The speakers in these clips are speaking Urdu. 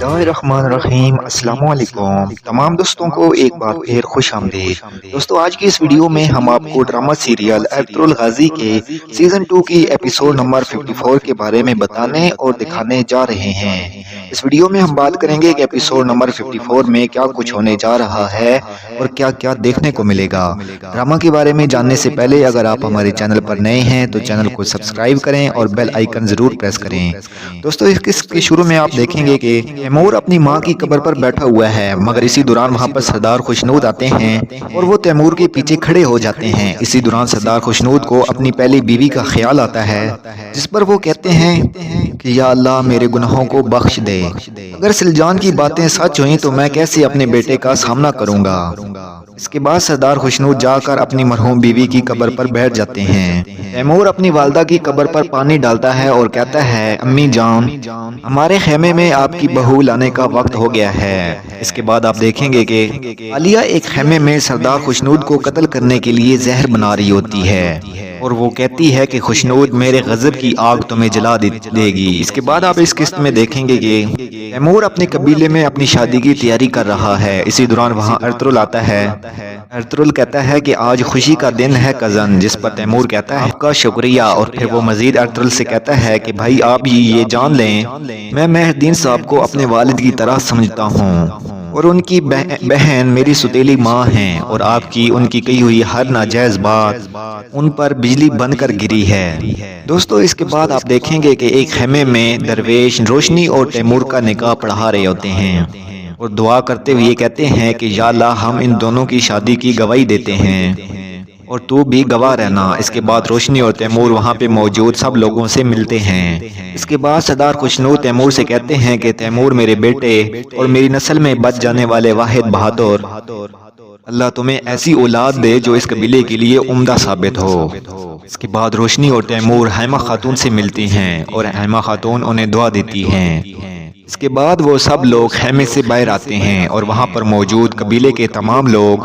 اللہ الرحمن الرحیم۔ السلام علیکم تمام دوستوں کو ایک بار پھر خوش آمدید۔ دوستو آج کی اس ویڈیو میں ہم آپ کو ڈرامہ سیریل ارطغرل غازی کے سیزن 2 کی ایپیسوڈ نمبر 54 کے بارے میں بتانے اور دکھانے جا رہے ہیں۔ اس ویڈیو میں ہم بات کریں گے کہ ایپیسوڈ نمبر 54 میں کیا کچھ ہونے جا رہا ہے اور کیا کیا دیکھنے کو ملے گا۔ ڈرامہ کے بارے میں جاننے سے پہلے اگر آپ ہمارے چینل پر نئے ہیں تو چینل کو سبسکرائب کریں اور بیل آئیکن ضرور پریس کریں۔ دوستو اس کے شروع میں آپ دیکھیں گے کہ تیمور اپنی ماں کی قبر پر بیٹھا ہوا ہے، مگر اسی دوران وہاں پر سردار خوشنود آتے ہیں اور وہ تیمور کے پیچھے کھڑے ہو جاتے ہیں۔ اسی دوران سردار خوشنود کو اپنی پہلی بیوی کا خیال آتا ہے، جس پر وہ کہتے ہیں کہ یا اللہ میرے گناہوں کو بخش دے۔ اگر سلجان کی باتیں سچ ہوئیں تو میں کیسے اپنے بیٹے کا سامنا کروں گا۔ اس کے بعد سردار خوشنود جا کر اپنی مرحوم بیوی کی قبر پر بیٹھ جاتے ہیں۔ تیمور اپنی والدہ کی قبر پر پانی ڈالتا ہے اور کہتا ہے امی جان ہمارے خیمے میں آپ کی بہو لانے کا وقت ہو گیا ہے۔ اس کے بعد آپ دیکھیں گے کہ عالیہ ایک خیمے میں سردار خوشنود کو قتل کرنے کے لیے زہر بنا رہی ہوتی ہے اور وہ کہتی ہے کہ خوشنود میرے غضب کی آگ تمہیں جلا دے گی۔ اس کے بعد آپ اس قسط میں دیکھیں گے کہ تیمور اپنے قبیلے میں اپنی شادی کی تیاری کر رہا ہے۔ اسی دوران وہاں ارطغرل آتا ہے۔ ارطغرل کہتا ہے کہ آج خوشی کا دن ہے کزن، جس پر تیمور کہتا ہے آپ کا شکریہ، اور پھر وہ مزید ارطغرل سے کہتا ہے کہ بھائی آپ یہ جان لیں میں مہر الدین صاحب کو اپنے والد کی طرح سمجھتا ہوں اور ان کی بہن میری ستیلی ماں ہیں، اور آپ کی ان کی کہی ہوئی ہر ناجائز بات ان پر بجلی بن کر گری ہے۔ دوستو اس کے بعد آپ دیکھیں گے کہ ایک خیمے میں درویش روشنی اور تیمور کا نکاح پڑھا رہے ہوتے ہیں اور دعا کرتے ہوئے کہتے ہیں کہ یا اللہ ہم ان دونوں کی شادی کی گواہی دیتے ہیں اور تو بھی گواہ رہنا۔ اس کے بعد روشنی اور تیمور وہاں پہ موجود سب لوگوں سے ملتے ہیں۔ اس کے بعد سردار خوشنود تیمور سے کہتے ہیں کہ تیمور میرے بیٹے اور میری نسل میں بچ جانے والے واحد بہادر، اللہ تمہیں ایسی اولاد دے جو اس قبیلے کے لیے عمدہ ثابت ہو۔ اس کے بعد روشنی اور تیمور حیمہ خاتون سے ملتی ہیں اور حیمہ خاتون انہیں دعا دیتی ہیں۔ اس کے بعد وہ سب لوگ خیمے سے باہر آتے ہیں اور وہاں پر موجود قبیلے کے تمام لوگ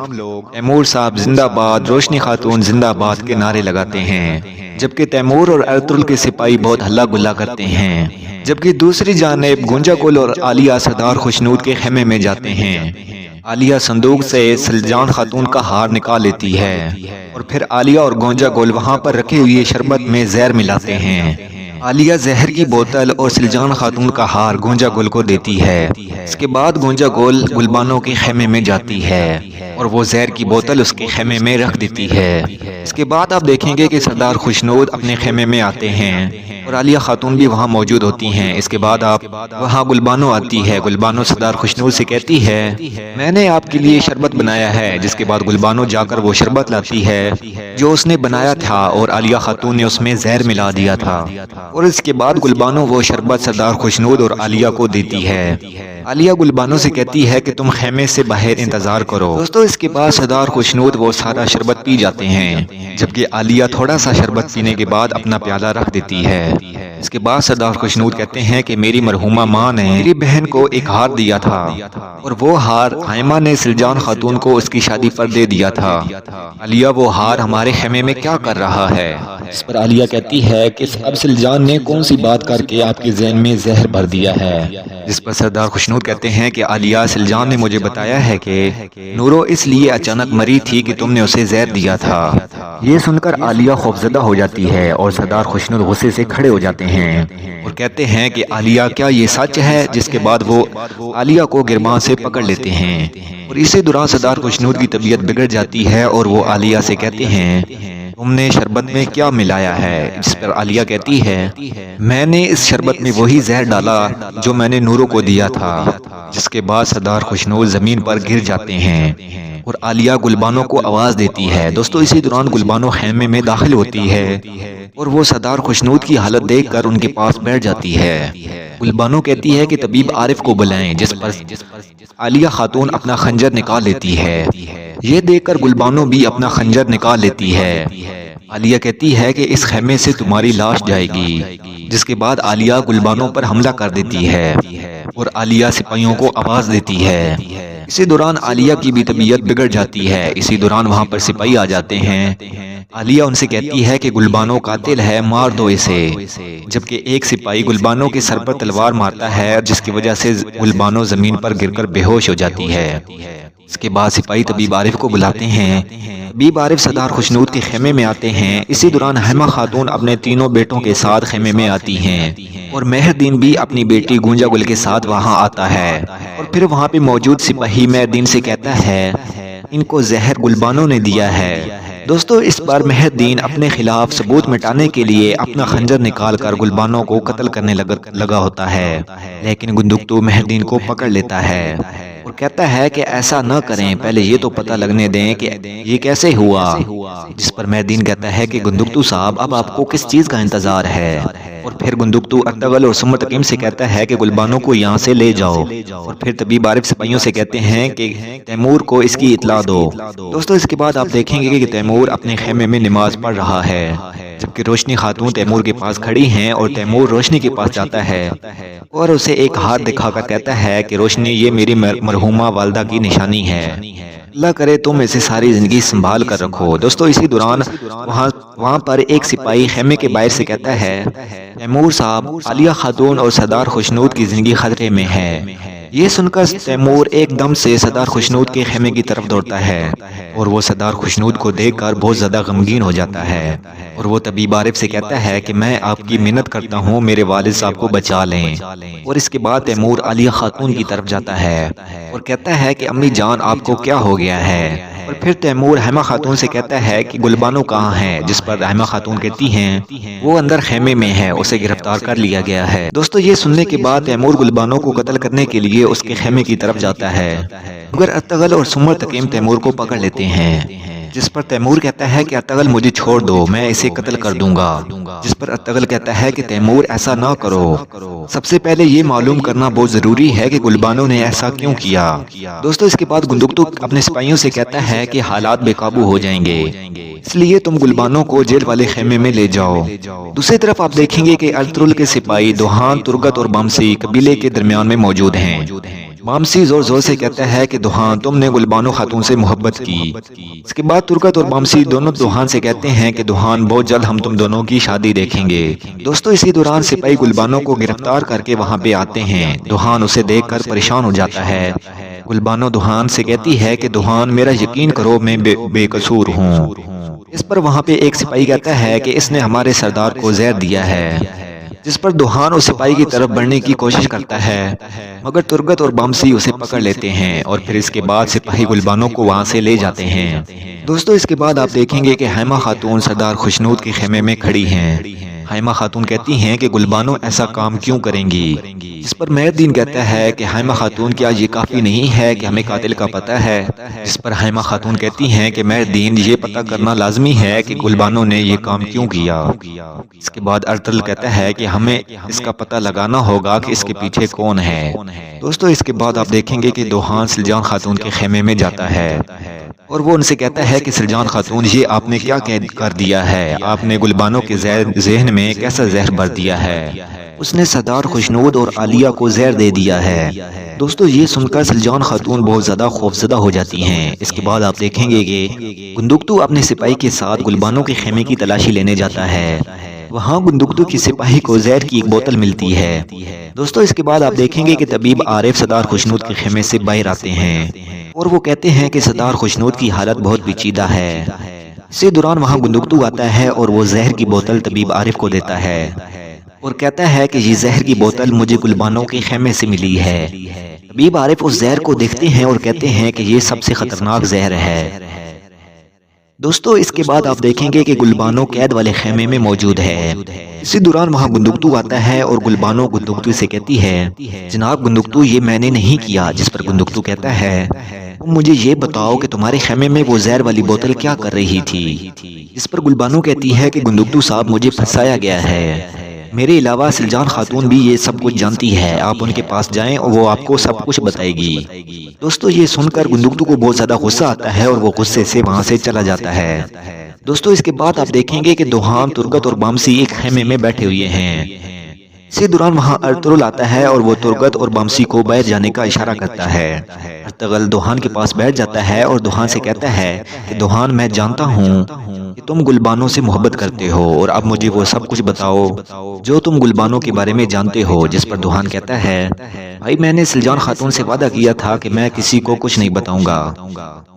تیمور صاحب زندہ باد، روشنی خاتون زندہ باد کے نعرے لگاتے ہیں، جبکہ تیمور اور ارطغرل کے سپاہی بہت ہلا گلا کرتے ہیں۔ جبکہ دوسری جانب گونجا گل اور عالیہ سردار خوشنود کے خیمے میں جاتے ہیں۔ عالیہ صندوق سے سلجان خاتون کا ہار نکال لیتی ہے اور پھر عالیہ اور گونجا گل وہاں پر رکھے ہوئے شربت میں زہر ملاتے ہیں۔ عالیہ زہر کی بوتل اور سلجان خاتون کا ہار گونجا گل کو دیتی ہے۔ اس کے بعد گونجا گل گلبانو کے خیمے میں جاتی ہے اور وہ زہر کی بوتل اس کے خیمے میں رکھ دیتی ہے۔ اس کے بعد آپ دیکھیں گے کہ سردار خوشنود اپنے خیمے میں آتے ہیں اور عالیہ خاتون بھی وہاں موجود ہوتی ہیں۔ اس کے بعد آپ وہاں گلبانو آتی ہے۔ گلبانو سردار خوشنود سے کہتی ہے میں نے آپ کے لیے شربت بنایا ہے، جس کے بعد گلبانو جا کر وہ شربت لاتی ہے جو اس نے بنایا تھا اور عالیہ خاتون نے اس میں زہر ملا دیا تھا، اور اس کے بعد گلبانو وہ شربت سردار خوشنود اور عالیہ کو دیتی ہے۔ عالیہ گلبانو سے کہتی ہے کہ تم خیمے سے باہر انتظار کرو۔ دوستو اس کے بعد سردار خوشنود وہ سارا شربت پی جاتے ہیں، جبکہ عالیہ تھوڑا سا شربت پینے کے بعد اپنا پیالہ رکھ دیتی ہے۔ اس کے بعد سردار خوشنود کہتے ہیں کہ میری مرحومہ ماں نے میری بہن کو ایک ہار دیا تھا اور وہ ہار حائمہ نے سلجان خاتون کو اس کی شادی پر دے دیا تھا۔ عالیہ وہ ہار ہمارے خیمے میں کیا کر رہا ہے؟ اس پر عالیہ کہتی ہے کہ اب سلجان نے کون سی بات کر کے آپ کے ذہن میں زہر بھر دیا ہے؟ جس پر سردار خوشنود کہتے ہیں کہ عالیہ سلجان نے مجھے بتایا ہے کہ نورو اس لیے اچانک مری تھی کہ تم نے اسے زہر دیا تھا۔ یہ سن کر عالیہ خوفزدہ ہو جاتی ہے اور سردار خوشنود غصے سے کھڑے ہو جاتے ہیں اور کہتے ہیں کہ عالیہ کیا یہ سچ ہے؟ جس کے بعد وہ عالیہ کو گربان سے پکڑ لیتے ہیں اور اسی دوران سردار خوشنود کی طبیعت بگڑ جاتی ہے اور وہ عالیہ سے کہتے ہیں تم نے شربت میں کیا ملایا ہے؟ جس پر عالیہ کہتی ہے میں نے اس شربت میں وہی زہر ڈالا جو میں نے نورو کو دیا تھا۔ جس کے بعد سردار خوشنود زمین پر گر جاتے ہیں اور عالیہ گلبانو کو آواز دیتی ہے۔ دوستو اسی دوران گلبانو خیمے میں داخل ہوتی ہے اور وہ سردار خوشنود کی حالت دیکھ کر ان کے پاس بیٹھ جاتی ہے۔ گلبانو کہتی ہے کہ طبیب عارف کو بلائیں، جس پر عالیہ خاتون اپنا خنجر نکال لیتی ہے۔ یہ دیکھ کر گلبانو بھی اپنا خنجر نکال لیتی ہے۔ عالیہ کہتی ہے کہ اس خیمے سے تمہاری لاش جائے گی، جس کے بعد عالیہ گلبانو پر حملہ کر دیتی ہے اور عالیہ سپاہیوں کو آواز دیتی ہے۔ اسی دوران عالیہ کی بھی طبیعت بگڑ جاتی ہے۔ اسی دوران وہاں پر سپاہی آ جاتے ہیں عالیہ ان سے کہتی ہے کہ گلبانو قاتل ہے، مار دو اسے، جبکہ ایک سپاہی گلبانو کے سر پر تلوار مارتا ہے جس کی وجہ سے گلبانو زمین پر گر کر بے ہوش ہو جاتی ہے۔ اس کے بعد سپاہی طبیب عارف کو بلاتے ہیں۔ طبیب عارف سردار خوشنود کے خیمے میں آتے ہیں۔ اسی دوران حیمہ خاتون اپنے تینوں بیٹوں کے ساتھ خیمے میں آتی ہیں اور مہردین بھی اپنی بیٹی گونجا گل کے ساتھ وہاں آتا ہے، اور پھر وہاں پہ موجود سپاہی مہردین سے کہتا ہے ان کو زہر گلبانو نے دیا ہے۔ دوستو اس بار مہردین اپنے خلاف ثبوت مٹانے کے لیے اپنا خنجر نکال کر گلبانو کو قتل کرنے لگا ہوتا ہے، لیکن گندگتو مہردین کو پکڑ لیتا ہے اور کہتا ہے کہ ایسا نہ کریں، پہلے یہ تو پتہ لگنے دیں کہ یہ کیسے ہوا، جس پر مہردین کہتا ہے کہ گندگتو صاحب اب آپ کو کس چیز کا انتظار ہے، اور پھر گندگتو ارطغرل اور ثم تقیم سے کہتا ہے کہ گلبانو کو یہاں سے لے جاؤ، اور پھر طبیب عارف سپاہیوں سے کہتے ہیں کہ تیمور کو اس کی اطلاع دو۔ دوستو اس کے بعد آپ دیکھیں گے کہ تیمور اپنے خیمے میں نماز پڑھ رہا ہے، جبکہ روشنی خاتون تیمور کے پاس کھڑی ہیں، اور تیمور روشنی کے پاس جاتا ہے اور اسے ایک ہاتھ دکھا کر کہتا ہے کہ روشنی یہ میری مرحومہ والدہ کی نشانی ہے، اللہ کرے تم اسے ساری زندگی سنبھال کر رکھو۔ دوستو اسی دوران وہاں پر ایک سپاہی خیمے کے باہر سے کہتا ہے تیمور صاحب عالیہ خاتون اور سردار خوشنود کی زندگی خطرے میں ہے۔ یہ سن کر تیمور ایک دم سے سردار خوشنود کے خیمے کی طرف دوڑتا ہے، اور وہ سردار خوشنود کو دیکھ کر بہت زیادہ غمگین ہو جاتا ہے، اور وہ طبیب عارف سے کہتا ہے کہ میں آپ کی منت کرتا ہوں میرے والد صاحب کو بچا لیں، اور اس کے بعد تیمور عالیہ خاتون کی طرف جاتا ہے اور کہتا ہے کہ امی جان آپ کو کیا ہو گیا ہے، اور پھر تیمور حیمہ خاتون سے کہتا ہے کہ گلبانو کہاں ہے، جس پر حیمہ خاتون کہتی ہیں وہ اندر خیمے میں ہے، اسے گرفتار کر لیا گیا ہے۔ دوستو یہ سننے کے بعد تیمور گلبانو کو قتل کرنے کے لیے اس کے خیمے کی طرف جاتا ہے، مگر ارطغرل اور ثم تقیم تیمور کو پکڑ لیتے ہیں، جس پر تیمور کہتا ہے کہ ارطغرل مجھے چھوڑ دو، میں اسے قتل کر دوں گا، جس پر ارطغرل کہتا ہے کہ تیمور ایسا نہ کرو، سب سے پہلے یہ معلوم کرنا بہت ضروری ہے کہ گلبانو نے ایسا کیوں کیا۔ دوستو اس کے بعد گندگتو اپنے سپاہیوں سے کہتا ہے کہ حالات بے قابو ہو جائیں گے، اس لیے تم گلبانو کو جیل والے خیمے میں لے جاؤ۔ دوسری طرف آپ دیکھیں گے کہ ارطغرل کے سپاہی دوہان، ترگت اور بامسی قبیلے کے درمیان میں موجود ہیں۔ بامسی زور زور سے کہتا ہے کہ دوہان تم نے گلبانو خاتون سے محبت کی۔ اس کے بعد ترگت اور بامسی دونوں دوہان سے کہتے ہیں کہ دوہان بہت جلد ہم تم دونوں کی شادی دیکھیں گے۔ دوستو اسی دوران سپاہی گلبانو کو گرفتار کر کے وہاں پہ آتے ہیں، دوہان اسے دیکھ کر پریشان ہو جاتا ہے۔ گلبانو دوہان سے کہتی ہے کہ دوہان میرا یقین کرو میں بے قصور ہوں۔ اس پر وہاں پہ ایک سپاہی کہتا ہے کہ اس نے ہمارے سردار کو زہر دیا ہے، جس پر دوہان اس سپاہی کی طرف بڑھنے کی کوشش کرتا ہے، مگر ترگت اور بامسی اسے پکڑ لیتے ہیں، اور پھر اس کے بعد سپاہی گلبانو کو وہاں سے لے جاتے ہیں۔ دوستو اس کے بعد آپ دیکھیں گے کہ حیمہ خاتون سردار خوشنود کے خیمے میں کھڑی ہیں۔ حیمہ خاتون کہتی ہیں کہ گلبانو ایسا کام کیوں کریں گی، جس پر مہردین کہتا ہے کہ حیمہ خاتون کیا یہ کافی نہیں ہے کہ ہمیں قاتل کا پتہ ہے، جس پر حیمہ خاتون کہتی ہیں کہ مہردین یہ پتہ کرنا لازمی ہے کہ گلبانو نے یہ کام کیوں کیا۔ اس کے بعد ارطغرل کہتا ہے کہ ہمیں اس کا پتہ لگانا ہوگا کہ اس کے پیچھے کون ہے۔ دوستو اس کے بعد آپ دیکھیں گے کہ دوہان سلجان خاتون کے خیمے میں جاتا ہے، اور وہ ان سے کہتا ہے کہ سلجان خاتون یہ آپ نے کیا کر دیا ہے، آپ نے گلبانو کے ذہن میں کیسا زہر بھر دیا ہے، اس نے سردار خوشنود اور عالیہ کو زہر دے دیا ہے۔ دوستو یہ سن کر سلجان خاتون بہت زیادہ خوفزدہ ہو جاتی ہیں۔ اس کے بعد آپ دیکھیں گے کہ گندگتو اپنے سپاہی کے ساتھ گلبانو کے خیمے کی تلاشی لینے جاتا ہے، وہاں گندگتو کی سپاہی کو زہر کی ایک بوتل ملتی ہے۔ دوستو اس کے بعد آپ دیکھیں گے کہ طبیب عارف سردار خوشنود کے خیمے سے باہر آتے ہیں، اور وہ کہتے ہیں کہ سردار خوشنود کی حالت بہت پیچیدہ ہے۔ اسی دوران وہاں گندگتو آتا ہے اور وہ زہر کی بوتل طبیب عارف کو دیتا ہے، اور کہتا ہے کہ یہ زہر کی بوتل مجھے گلبانو کے خیمے سے ملی ہے۔ طبیب عارف اس زہر کو دیکھتے ہیں اور کہتے ہیں کہ یہ سب سے خطرناک زہر ہے۔ دوستو اس کے بعد آپ دیکھیں گے کہ گلبانو قید والے خیمے میں موجود ہے۔ اسی دوران وہاں گندگتو آتا ہے اور گلبانو گندگتو سے کہتی ہے جناب گندگتو یہ میں نے نہیں کیا، جس پر گندگتو کہتا ہے مجھے یہ بتاؤ کہ تمہارے خیمے میں وہ زہر والی بوتل کیا کر رہی تھی، جس پر گلبانو کہتی ہے کہ گندگتو صاحب مجھے پھنسایا گیا ہے، میرے علاوہ سلجان خاتون بھی یہ سب کچھ جانتی ہے، آپ ان کے پاس جائیں اور وہ آپ کو سب کچھ بتائے گی۔ دوستو یہ سن کر گندگتو کو بہت زیادہ غصہ آتا ہے اور وہ غصے سے وہاں سے چلا جاتا ہے۔ دوستو اس کے بعد آپ دیکھیں گے کہ دوہان، ترگت اور بامسی ایک خیمے میں بیٹھے ہوئے ہیں۔ اسی دوران وہاں ارطغرل آتا ہے اور وہ ترگت اور بامسی کو باہر جانے کا اشارہ کرتا ہے۔ ارطغرل دوہان کے پاس بیٹھ جاتا ہے اور دوہان سے کہتا ہے کہ دوہان میں جانتا ہوں کہ تم گلبانوں سے محبت کرتے ہو، اور اب مجھے وہ سب کچھ بتاؤ جو تم گلبانوں کے بارے میں جانتے ہو۔ جس پر دوحان کہتا ہے، بھائی میں نے سلجان خاتون سے وعدہ کیا تھا کہ میں کسی کو کچھ نہیں بتاؤں گا۔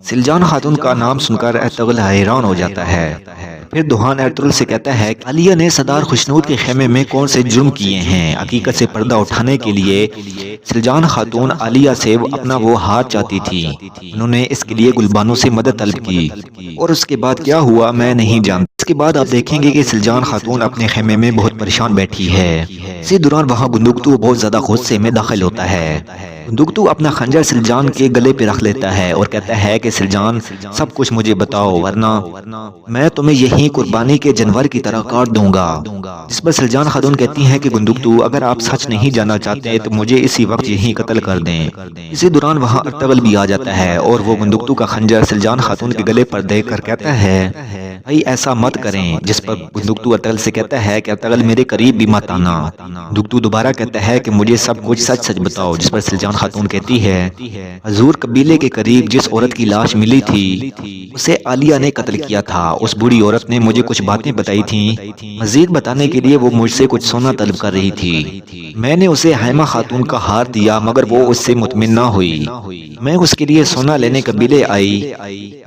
سلجان خاتون کا نام سن کر ارطغرل حیران ہو جاتا ہے۔ پھر دوحان ارطغرل سے کہتا ہے کہ عالیہ نے سردار خوشنود کے خیمے میں کون سے جرم کیے ہیں۔ حقیقت سے پردہ اٹھانے کے لیے سلجان خاتون عالیہ سے اپنا وہ ہاتھ چاہتی تھی۔ انہوں نے اس کے لیے گلبانوں سے مدد طلب کی، اور اس کے بعد کیا ہوا میں نہیں جانتا۔ اس کے بعد آپ دیکھیں گے کہ سلجان خاتون اپنے خیمے میں بہت پریشان بیٹھی ہے۔ اسی دوران وہاں بندقتو بہت زیادہ غصے میں داخل ہوتا ہے۔ بندقتو اپنا خنجر سلجان کے گلے پہ رکھ لیتا ہے اور کہتا ہے کہ سلجان سب کچھ مجھے بتاؤ، ورنہ میں تمہیں یہی قربانی کے جانور کی طرح کاٹ دوں گا۔ جس پر سلجان خاتون کہتی ہیں کہ بندقتو اگر آپ سچ نہیں جاننا چاہتے تو مجھے اسی وقت یہی قتل کر دیں۔ اسی دوران وہاں ارطغرل بھی آ جاتا ہے اور وہ بندقتو کا خنجر سلجان خاتون کے گلے پر دے کر کہتا ہے، بھائی ایسا مت کریں۔ جس پر بندقتو ارطغرل سے کہتا ہے کہ ارطغرل میرے قریب بھی مت آنا۔ بندقتو دوبارہ کہتا ہے کہ مجھے سب کچھ سچ سچ بتاؤ۔ جس پر سلجان خاتون کہتی ہے، حضور قبیلے کے قریب جس عورت کی لاش ملی تھی اسے عالیہ نے قتل کیا تھا۔ اس بوڑھی عورت نے مجھے کچھ باتیں بتائی تھیں، مزید بتانے کے لیے وہ مجھ سے کچھ سونا طلب کر رہی تھی۔ میں نے اسے حیمہ خاتون کا ہار دیا مگر وہ اس سے مطمئن نہ ہوئی۔ میں اس کے لیے سونا لینے قبیلے آئی،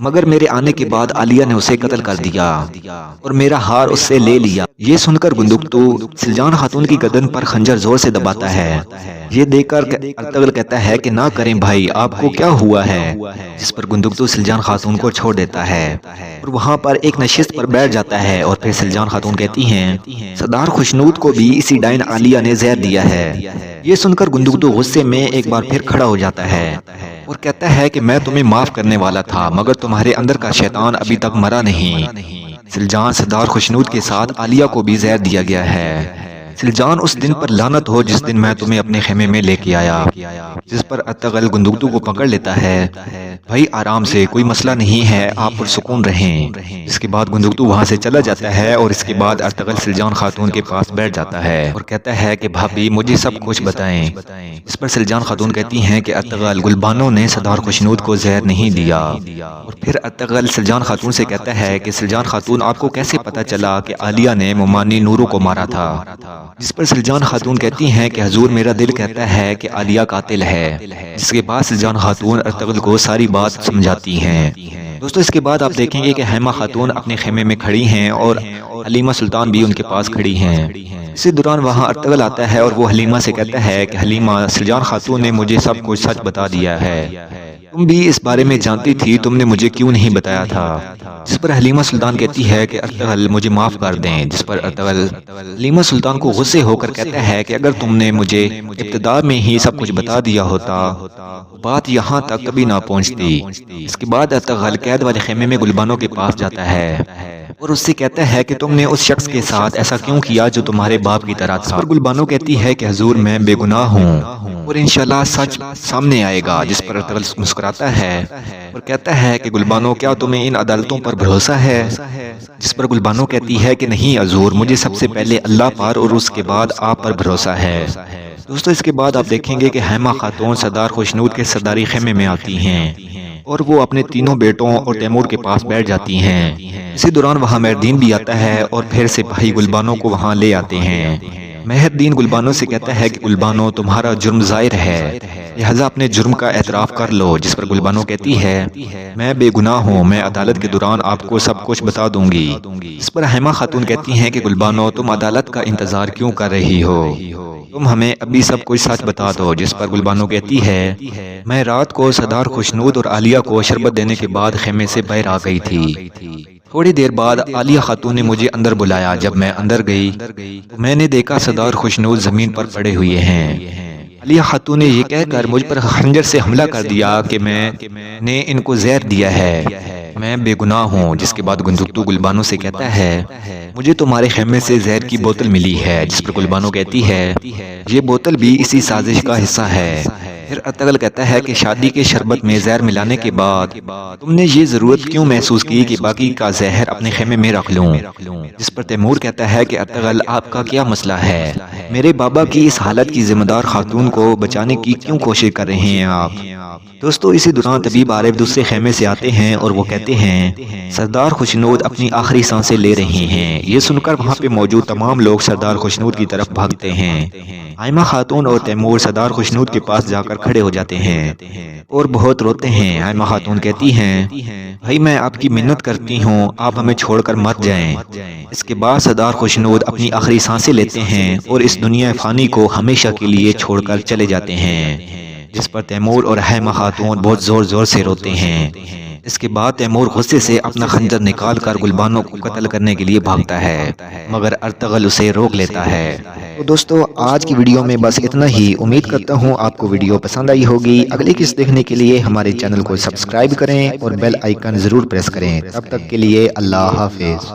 مگر میرے آنے کے بعد عالیہ نے اسے قتل کر دیا اور میرا ہار اس سے لے لیا۔ یہ سن کر بندقتو سلجان خاتون کی گردن پر خنجر زور سے دباتا ہے۔ یہ دیکھ کر ارطغرل کہتا ہے کہ نہ کریں بھائی، آپ کو کیا ہوا ہے؟ جس پر بندقتو سلجان خاتون کو چھوڑ دیتا ہے اور وہاں پر ایک نشست پر بیٹھ جاتا ہے، اور پھر سلجان خاتون کہتی ہیں، سردار خوشنود کو بھی اسی ڈائن عالیہ نے زہر دیا ہے۔ یہ سن کر بندقتو غصے میں ایک بار پھر کھڑا ہو جاتا ہے اور کہتا ہے کہ میں تمہیں معاف کرنے والا تھا مگر تمہارے اندر کا شیطان ابھی تک مرا نہیں۔ سلجان سردار خوشنود کے ساتھ عالیہ کو بھی زہر دیا گیا ہے۔ سلجان اس دن پر لعنت ہو جس دن میں تمہیں اپنے خیمے میں لے کے آیا۔ جس پر ارطغرل بندقتو کو پکڑ لیتا ہے، بھائی آرام سے، کوئی مسئلہ نہیں ہے، آپ پرسکون رہیں۔ اس کے بعد بندقتو وہاں سے چلا جاتا ہے اور اس کے بعد ارطغرل سلجان خاتون کے پاس بیٹھ جاتا ہے اور کہتا ہے کہ بھابی مجھے سب کچھ بتائیں۔ اس پر سلجان خاتون کہتی ہیں کہ ارطغرل گلبانوں نے سردار خوشنود کو زہر نہیں دیا۔ اور پھر ارطغرل سلجان خاتون سے کہتا ہے کہ سلجان خاتون آپ کو کیسے پتا چلا کہ عالیہ نے ممانی نورو کو مارا تھا؟ جس پر سلجان خاتون کہتی ہیں کہ حضور میرا دل کہتا ہے کہ عالیہ قاتل ہے۔ جس کے بعد سلجان خاتون ارطغرل کو ساری بات سمجھاتی ہیں۔ دوستو اس کے بعد آپ دیکھیں گے کہ حیمہ خاتون اپنے خیمے میں کھڑی ہیں اور حلیمہ سلطان بھی ان کے پاس کھڑی ہیں۔ اسی دوران وہاں ارطغرل آتا ہے اور وہ حلیمہ سے کہتا ہے کہ حلیمہ سلجان خاتون نے مجھے سب کچھ سچ بتا دیا ہے، تم بھی اس بارے میں جانتی تھی، تم نے مجھے کیوں نہیں بتایا تھا؟ جس پر حلیمہ سلطان کہتی ہے کہ ارطغرل مجھے معاف کر دیں۔ جس پر ارطغرل حلیمہ سلطان کو غصے ہو کر کہتا ہے کہ اگر تم نے مجھے ابتدا میں ہی سب کچھ بتا دیا ہوتا بات یہاں تک کبھی نہ پہنچتی۔ اس کے بعد ارطغرل قید والے خیمے میں گلبانوں کے پاس جاتا ہے اور اس سے کہتا ہے کہ تم نے اس شخص کے ساتھ ایسا کیوں کیا جو تمہارے باپ کی طرح تھا؟ پر گلبانو کہتی ہے کہ حضور میں بے گناہ ہوں اور انشاءاللہ سچ سامنے آئے گا۔ جس پر ارطغرل مسکراتا ہے اور کہتا ہے کہ گلبانو کیا تمہیں ان عدالتوں پر بھروسہ ہے؟ جس پر گلبانو کہتی ہے کہ نہیں حضور، مجھے سب سے پہلے اللہ پر اور اس کے بعد آپ پر بھروسہ ہے۔ دوستو اس کے بعد آپ دیکھیں گے کہ حیمہ خاتون سردار خوشنود کے سرداری خیمے میں آتی ہیں اور وہ اپنے تینوں بیٹوں اور تیمور کے پاس بیٹھ جاتی ہیں۔ اسی دوران وہاں مہردین بھی آتا ہے اور پھر سپاہی گلبانوں کو وہاں لے آتے ہیں۔ مہردین گلبانوں سے کہتا ہے کہ گلبانو تمہارا جرم ظاہر ہے، لہذا اپنے جرم کا اعتراف کر لو۔ جس پر گلبانو کہتی ہے میں بے گناہ ہوں، میں عدالت کے دوران آپ کو سب کچھ بتا دوں گی۔ اس پر حیمہ خاتون کہتی ہیں کہ گلبانو تم عدالت کا انتظار کیوں کر رہی ہو، تم ہمیں ابھی سب کچھ سچ بتا دو۔ جس پر گلبانو کہتی ہے میں رات کو سردار خوشنود اور عالیہ کو شربت دینے کے بعد خیمے سے باہر آ گئی تھی۔ تھوڑی دیر بعد عالیہ خاتون نے مجھے اندر بلایا۔ جب میں اندر گئی تو میں نے دیکھا سردار خوشنود زمین پر پڑے ہوئے ہیں۔ عالیہ خاتون نے یہ کہہ کر مجھ پر خنجر سے حملہ کر دیا کہ میں نے ان کو زہر دیا ہے، میں بے گناہ ہوں۔ جس کے بعد بندقتو گلبانو سے کہتا ہے مجھے تمہارے خیمے سے زہر کی بوتل ملی ہے۔ جس پر گلبانو کہتی ہے یہ بوتل بھی اسی سازش کا حصہ ہے۔ پھر ارطغرل کہتا ہے کہ شادی کے شربت میں زہر ملانے کے بعد تم نے یہ ضرورت کیوں محسوس کی کہ باقی کا زہر اپنے خیمے میں رکھ لوں؟ جس پر تیمور کہتا ہے کہ ارطغرل آپ کا کیا مسئلہ ہے، میرے بابا کی اس حالت کی ذمہ دار خاتون کو بچانے کی کیوں کوشش کر رہے ہیں آپ؟ دوستو اسی دوران طبیب عارف دوسرے خیمے سے آتے ہیں اور وہ کہتے ہیں سردار خوشنود اپنی آخری سانسیں لے رہے ہیں۔ یہ سن کر وہاں پہ موجود تمام لوگ سردار خوشنود کی طرف بھاگتے ہیں۔ آئمہ خاتون اور تیمور سردار خوشنود کے پاس جا کر کھڑے ہو جاتے ہیں اور بہت روتے ہیں۔ آئمہ خاتون کہتی ہیں بھائی میں آپ کی منت کرتی ہوں، آپ ہمیں چھوڑ کر مت جائیں۔ اس کے بعد سردار خوشنود اپنی آخری سانسیں لیتے ہیں اور اس دنیا فانی کو ہمیشہ کے لیے چھوڑ کر چلے جاتے ہیں، جس پر تیمور اور آئمہ خاتون بہت زور زور سے روتے ہیں۔ اس کے بعد تیمور غصے سے اپنا خنجر نکال کر گلبانو کو قتل کرنے کے لیے بھاگتا ہے، مگر ارطغرل اسے روک لیتا ہے۔ تو دوستو آج کی ویڈیو میں بس اتنا ہی۔ امید کرتا ہوں آپ کو ویڈیو پسند آئی ہوگی۔ اگلی قسط دیکھنے کے لیے ہمارے چینل کو سبسکرائب کریں اور بیل آئیکن ضرور پریس کریں۔ تب تک کے لیے اللہ حافظ۔